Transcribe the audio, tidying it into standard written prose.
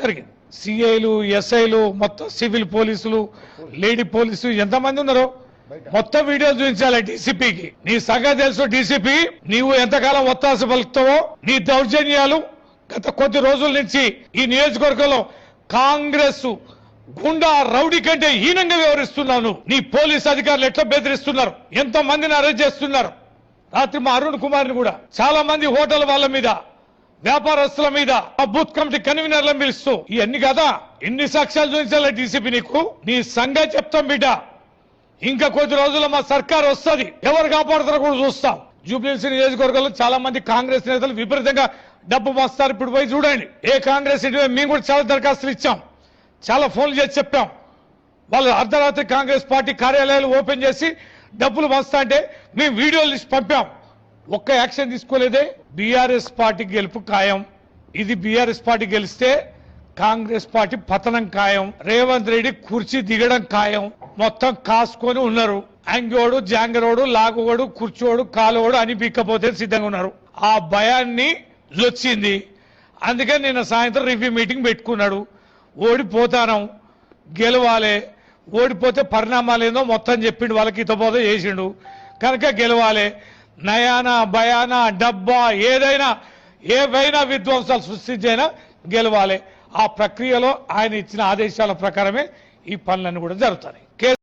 జరిగింది. సిఐలు, ఎస్ఐలు, మొత్తం సివిల్ పోలీసులు, లేడీ పోలీసులు ఎంతమంది ఉన్నారో మొత్తం వీడియోలు చూపించాలి డీసీపీకి. నీ సంగతి తెలుసు డీసీపీ, నీవు ఎంతకాలం ఒత్తాస పలుకుతావో, నీ దౌర్జన్యాలు గత కొద్ది రోజుల నుంచి ఈ నియోజకవర్గంలో కాంగ్రెస్ గుండా రౌడీ కంటే హీనంగా వ్యవహరిస్తున్నాను. నీ పోలీస్ అధికారులు ఎట్లా బెదిరిస్తున్నారు, ఎంతో మందిని అరెస్ట్ చేస్తున్నారు. రాత్రి మా అరుణ్ కుమార్ ని కూడా చాలా మంది హోటల్ వాళ్ళ మీద, వ్యాపారస్తుల మీద, ఆ బూత్ కమిటీ కన్వీనర్లను పిలుస్తూ ఇవన్నీ కదా. ఎన్ని సాక్ష్యాలు చూపించాలి డీసీపీ నీకు? నీ సంగతి చెప్తాం బిడ్డ. ఇంకా కొద్ది రోజుల్లో మా సర్కార్ వస్తుంది, ఎవరు కాపాడుతారో కూడా చూస్తాం. జూబ్లీహిల్స్ నియోజకవర్గంలో చాలా మంది కాంగ్రెస్ నేతలు విపరీతంగా డబ్బు మోస్తారు. ఇప్పుడు పోయి చూడండి. ఏ కాంగ్రెస్ మేము కూడా చాలా దరఖాస్తులు ఇచ్చాం, చాలా ఫోన్లు చేసి చెప్పాం. వాళ్ళు అర్ధరాత్రి కాంగ్రెస్ పార్టీ కార్యాలయాలు ఓపెన్ చేసి డబ్బులు మోస్తా అంటే మేము వీడియోలు తీసి పంపాం. ఒక్క యాక్షన్ తీసుకోలేదే. బీఆర్ఎస్ పార్టీ గెలుపు ఖాయం. ఇది బీఆర్ఎస్ పార్టీ గెలిస్తే కాంగ్రెస్ పార్టీ పతనం ఖాయం. రేవంత్ రెడ్డి కుర్చీ దిగడం ఖాయం. మొత్తం కాసుకొని ఉన్నారు. అంగోడు, జాంగరోడు, లాగువాడు, కూర్చోడు, కాలువాడు అని పీక్కపోతే సిద్ధంగా ఉన్నారు. ఆ భయాన్ని వచ్చింది. అందుకని నిన్న సాయంత్రం రివ్యూ మీటింగ్ పెట్టుకున్నాడు. ఓడిపోతాను, గెలవాలి, ఓడిపోతే పరిణామాలు ఏందో మొత్తం చెప్పిండు. వాళ్ళకి హితబోధ చేసిండు కనుక గెలవాలి. నయానా భయానా డబ్బా ఏవైనా విధ్వంసాలు సృష్టించైనా గెలవాలి. ఆ ప్రక్రియలో ఆయన ఇచ్చిన ఆదేశాల ప్రకారమే ఈ పనులన్నీ కూడా జరుగుతాయి.